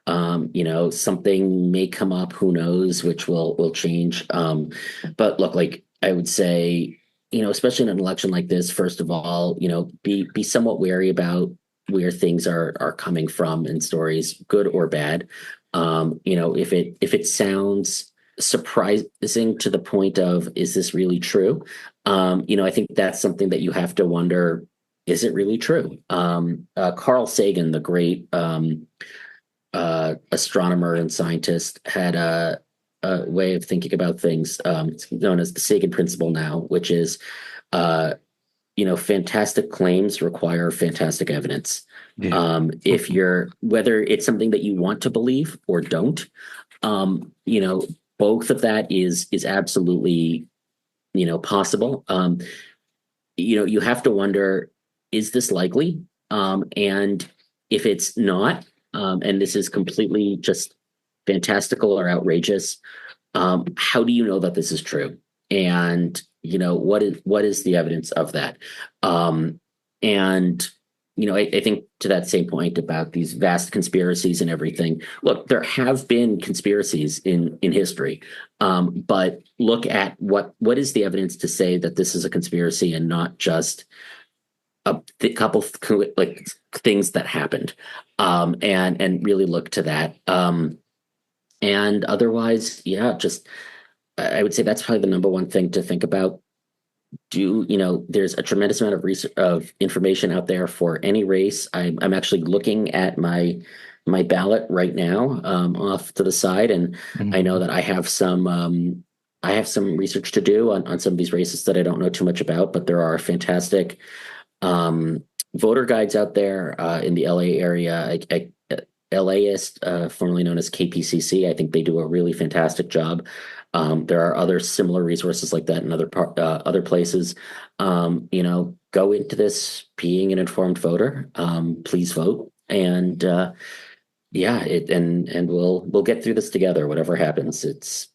Something may come up, who knows, which will change. But look, like, I would say, especially in an election like this, first of all, be somewhat wary about where things are coming from in stories, good or bad. If it sounds surprising to the point of, is this really true? I think that's something that you have to wonder, is it really true? Carl Sagan, the great astronomer and scientist, had a way of thinking about things. It's known as the Sagan principle now, which is, fantastic claims require fantastic evidence. Yeah. Whether it's something that you want to believe or don't, both of that is absolutely, possible. You have to wonder, is this likely? And if it's not, and this is completely just fantastical or outrageous, how do you know that this is true? And what is the evidence of that? And I think, to that same point about these vast conspiracies and everything. Look, there have been conspiracies in history, but look at what is the evidence to say that this is a conspiracy and not just couple like things that happened, and really look to that. And otherwise, yeah, just I would say that's probably the number one thing to think about. There's a tremendous amount of research, of information out there for any race. I'm actually looking at my ballot right now, off to the side, and I know Mhm. that I have some research to do on some of these races that I don't know too much about, but there are fantastic voter guides out there in the LA area. LAist, formerly known as KPCC. I think they do a really fantastic job. There are other similar resources like that in other places. Go into this being an informed voter. Please vote, and yeah, and we'll get through this together. Whatever happens, it's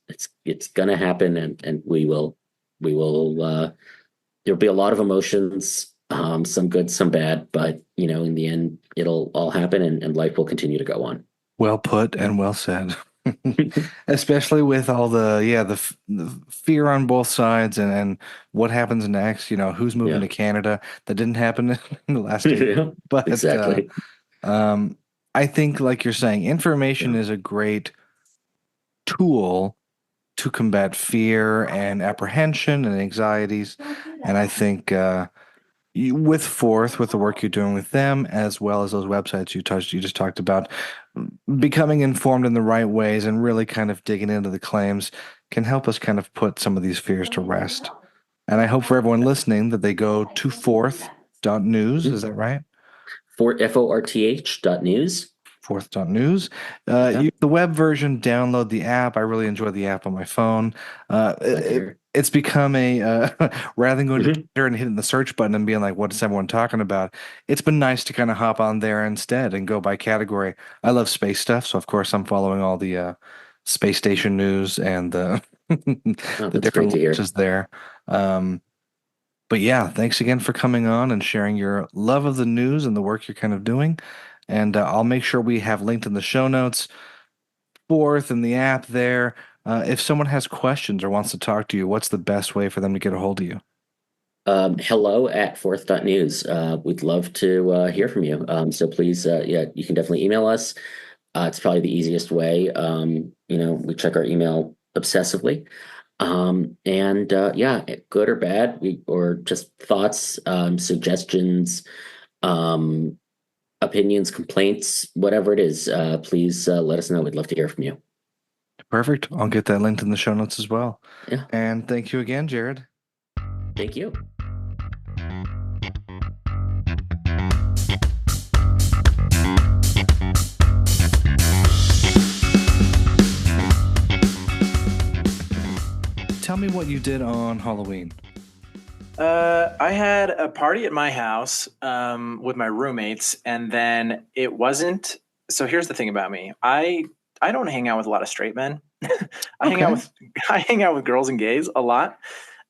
gonna happen, and we will. There'll be a lot of emotions, some good, some bad, but in the end, it'll all happen, and life will continue to go on. Well put and well said. Especially with all the fear on both sides and what happens next, who's moving Yeah, to Canada. That didn't happen in the last 8 years. yeah, But exactly. um I think like you're saying, information Yeah. is a great tool to combat fear and apprehension and anxieties. And I think with Fourth, with the work you're doing with them, as well as those websites you just talked about, becoming informed in the right ways and really kind of digging into the claims can help us kind of put some of these fears to rest. And I hope for everyone listening that they go to fourth.news. Is Mhm. that right? Forth.news. Fourth.news. Yeah, The web version, download the app. I really enjoy the app on my phone. glad to hear. It's become rather than going to Mhm. Twitter and hitting the search button and being like, what is everyone talking about? It's been nice to kind of hop on there instead and go by category. I love space stuff. So, of course, I'm following all the space station news and the, Oh, the that's great different to hear. launches there. Um, but yeah, thanks again for coming on and sharing your love of the news and the work you're kind of doing. And I'll make sure we have linked in the show notes, Fourth and the app there. If someone has questions or wants to talk to you, what's the best way for them to get a hold of you? Hello at Forth.news. We'd love to hear from you. So please, yeah, you can definitely email us. It's probably the easiest way. We check our email obsessively. And yeah, good or bad, or just thoughts, suggestions, um, opinions, complaints, whatever it is, please let us know. We'd love to hear from you. Perfect. I'll get that linked in the show notes as well. Yeah, And thank you again, Jared. thank you. Tell me what you did on Halloween. I had a party at my house with my roommates, and then it wasn't. So here's the thing about me. I don't hang out with a lot of straight men. I hang out Okay. with I hang out with girls and gays a lot.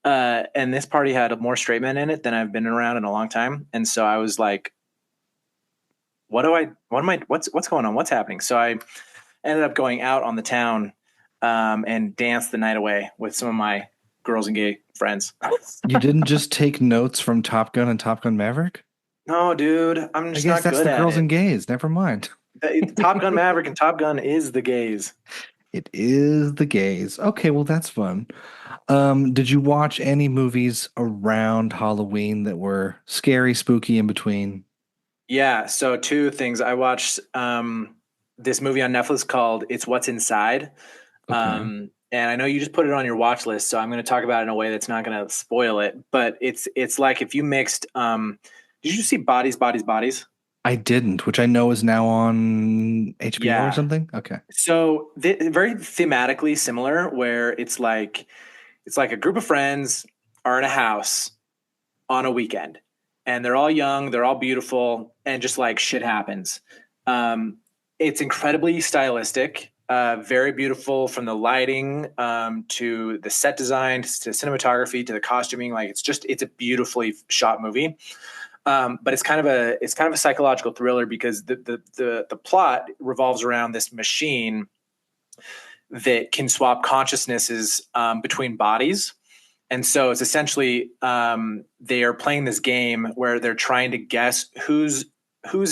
And this party had more straight men in it than I've been around in a long time. And so I was like, what's going on? What's happening? So I ended up going out on the town and danced the night away with some of my girls and gay friends. You didn't just take notes from Top Gun and Top Gun Maverick? No, dude, I'm I just guess not that's good the at girls it. and gays. Never mind. Top Gun Maverick and Top Gun is the gays. It is the gays. Okay, well that's fun. Did you watch any movies around Halloween that were scary, spooky in between? Yeah, so two things. I watched this movie on Netflix called It's What's Inside. Okay. And I know you just put it on your watch list, so I'm going to talk about it in a way that's not going to spoil it. But it's like if you mixed. Did you see Bodies, Bodies, Bodies? I didn't, which I know is now on HBO or Yeah. something. Okay. So very thematically similar, where it's like a group of friends are in a house on a weekend, and they're all young, they're all beautiful, and just like shit happens. Um, it's incredibly stylistic, very beautiful from the lighting to the set design to cinematography to the costuming. Like it's a beautifully shot movie. But it's kind of a psychological thriller because the plot revolves around this machine that can swap consciousnesses between bodies. And so it's essentially they are playing this game where they're trying to guess who's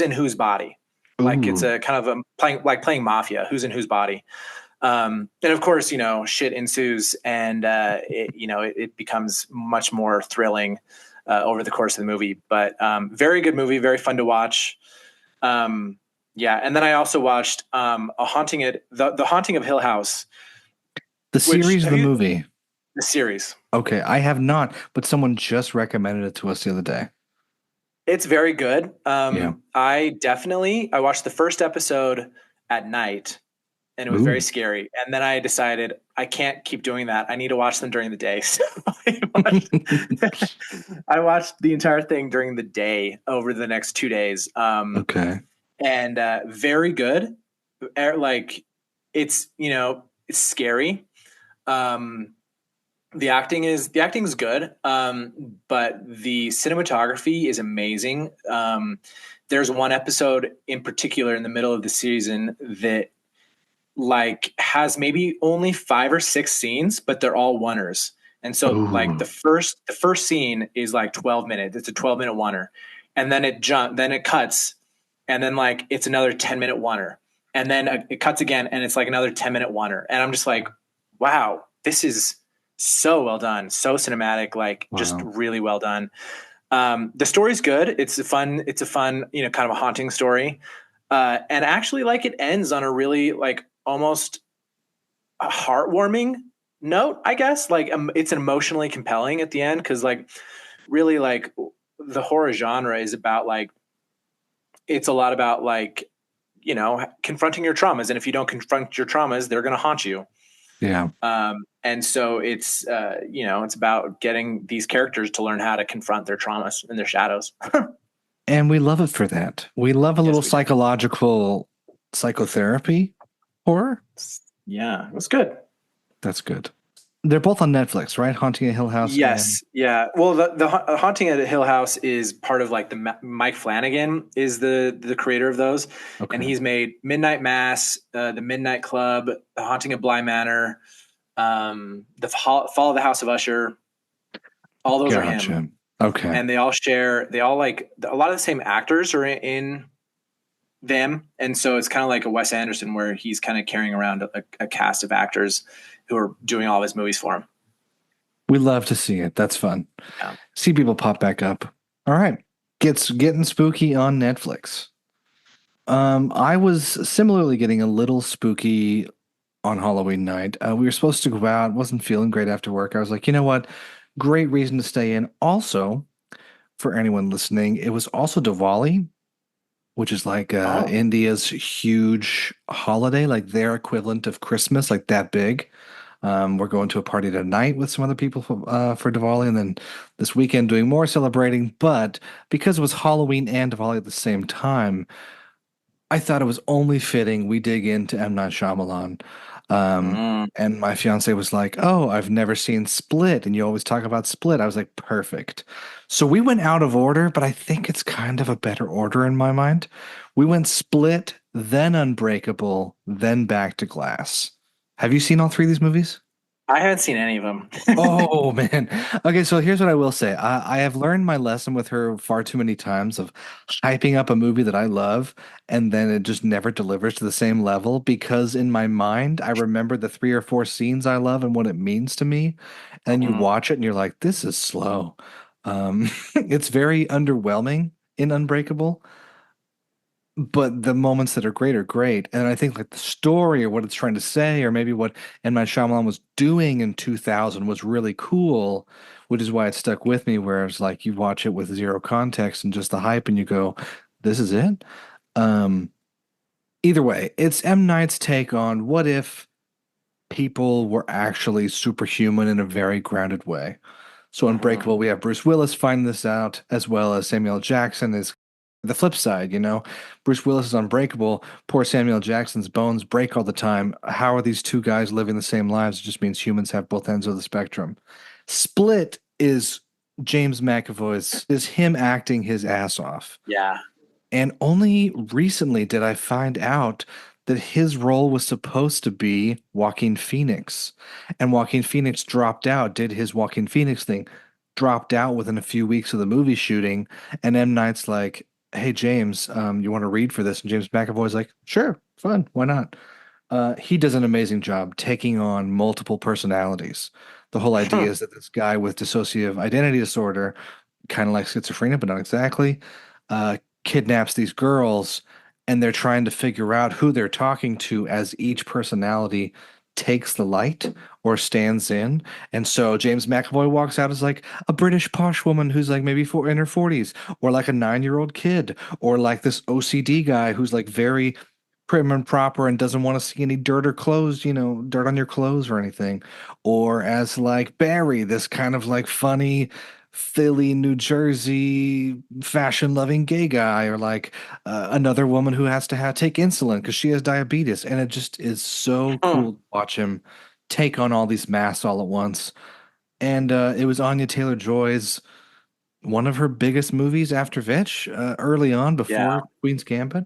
in whose body. Like it's Ooh. a kind of a playing mafia, who's in whose body. And of course, shit ensues, and it becomes much more thrilling over the course of the movie. But very good movie, very fun to watch. Yeah, and then I also watched a haunting at the Haunting of Hill House, The which series, have the you movie. the series. Okay, I have not, but someone just recommended it to us the other day. It's very good. Yeah. I watched the first episode at night, and it was very Ooh. scary. And then I decided I can't keep doing that. I need to watch them during the day. So watched, I watched the entire thing during the day over the next 2 days. Okay. And very good. like it's it's scary. Um, the acting is good, but the cinematography is amazing. There's one episode in particular in the middle of the season that like has maybe only 5 or 6 scenes, but they're all oneers. And so like Ooh, the first scene is like 12 minutes. It's a 12-minute oneer. And then it cuts, and then like it's another 10-minute oneer. And then it cuts again and it's like another 10-minute oneer. And I'm just like, wow, this is so well done, so cinematic, like just wow. really well done. The story's good. It's a fun, kind of a haunting story. And actually, like, it ends on a really like almost a heartwarming note, I guess. Like, it's emotionally compelling at the end because, like, really, like, the horror genre is about like it's a lot about like confronting your traumas, and if you don't confront your traumas, they're going to haunt you. Yeah. And so it's about getting these characters to learn how to confront their traumas and their shadows. And we love it for that. We love a little Yes, we do. psychological psychotherapy horror. Yeah, it was good. That's good. They're both on Netflix, right? Haunting a Hill House and Yes, yeah. Well, the Haunting at Hill House is part of like Mike Flanagan is the creator of those, and okay. he's made Midnight Mass, the Midnight Club, the Haunting of Bly Manor, the Fall of the House of Usher. All those are him, Gotcha. Okay. and they all like a lot of the same actors are in them, and so it's kind of like a Wes Anderson where he's kind of carrying around a cast of actors who are doing all of his movies for him. We love to see it. That's fun. Yeah. See people pop back up. All right. Getting spooky on Netflix. I was similarly getting a little spooky on Halloween night. We were supposed to go out, wasn't feeling great after work. I was like, you know what? Great reason to stay in. Also, for anyone listening, it was also Diwali, which is like Oh. India's huge holiday, like their equivalent of Christmas, like that big. We're going to a party tonight with some other people for Diwali, and then this weekend doing more celebrating. But because it was Halloween and Diwali at the same time, I thought it was only fitting we dig into M. Night Shyamalan. Um, Mm. and my fiance was like, "Oh, I've never seen Split, and you always talk about Split." I was like, "Perfect." So we went out of order, but I think it's kind of a better order in my mind. We went Split, then Unbreakable, then back to Glass. Have you seen all three of these movies? I haven't seen any of them. Oh man. Okay, so here's what I will say. I have learned my lesson with her far too many times of hyping up a movie that I love and then it just never delivers to the same level because in my mind I remember the three or four scenes I love and what it means to me. And you Mhm. watch it and you're like, this is slow. It's very underwhelming in Unbreakable, but the moments that are great. And I think like the story or what it's trying to say, or maybe what M. Night Shyamalan was doing in 2000 was really cool, which is why it stuck with me. Whereas like you watch it with zero context and just the hype, and you go, "This is it." Um, Either way, it's M. Night's take on what if people were actually superhuman in a very grounded way. So Mhm. Unbreakable, we have Bruce Willis finding this out, as well as Samuel Jackson is the flip side, you know. Bruce Willis is unbreakable. Poor Samuel Jackson's bones break all the time. How are these two guys living the same lives? It just means humans have both ends of the spectrum. Split is James McAvoy's is him acting his ass off. Yeah. And only recently did I find out that his role was supposed to be Joaquin Phoenix. And Joaquin Phoenix dropped out, did his Joaquin Phoenix thing, dropped out within a few weeks of the movie shooting. And M. Night's like, hey, James, you want to read for this? And James McAvoy's like, sure, fun, why not? He does an amazing job taking on multiple personalities. The whole idea is that this guy with dissociative identity disorder, kind of like schizophrenia, but not exactly, kidnaps these girls, and they're trying to figure out who they're talking to as each personality takes the light or stands in. And so James McAvoy walks out as like a British posh woman who's like maybe in her 40s, or like a 9-year-old kid, or like this OCD guy who's like very prim and proper and doesn't want to see any dirt or clothes, dirt on your clothes or anything. Or as like Barry, this kind of like funny Philly, New Jersey, fashion-loving gay guy, or like another woman who has to take insulin because she has diabetes, and it just is so Hmm. cool to watch him take on all these masks all at once. And it was Anya Taylor-Joy's one of her biggest movies after Vitch, early on Yeah. before Queen's Gambit.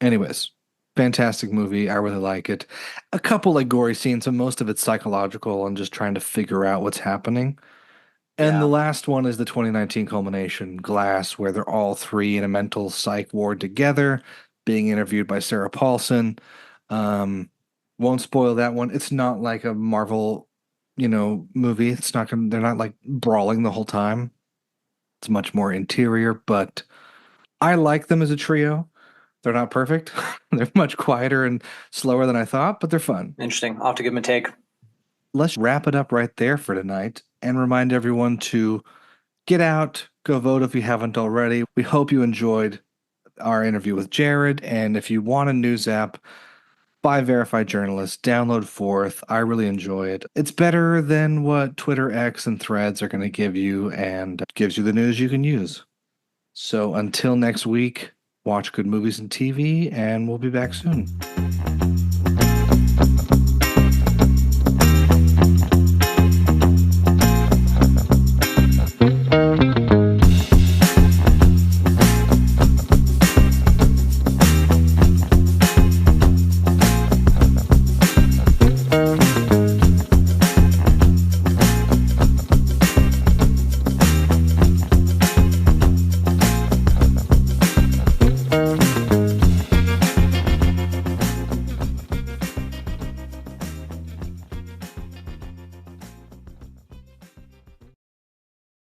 Anyways, fantastic movie. I really like it. A couple like gory scenes, and most of it's psychological and just trying to figure out what's happening. And the Yeah. last one is the 2019 culmination, Glass, where they're all three in a mental psych ward together, being interviewed by Sarah Paulson. Um, won't spoil that one. It's not like a Marvel, movie. It's not gonna, they're not like brawling the whole time. It's much more interior, but I like them as a trio. They're not perfect. They're much quieter and slower than I thought, but they're fun. Interesting. I'll have to give him a take. Let's wrap it up right there for tonight and remind everyone to get out, go vote if you haven't already. We hope you enjoyed our interview with Jared. And if you want a news app by verified journalists, download Fourth. I really enjoy it. It's better than what Twitter, X, and Threads are going to give you, and gives you the news you can use. So until next week, watch good movies and TV, and we'll be back soon.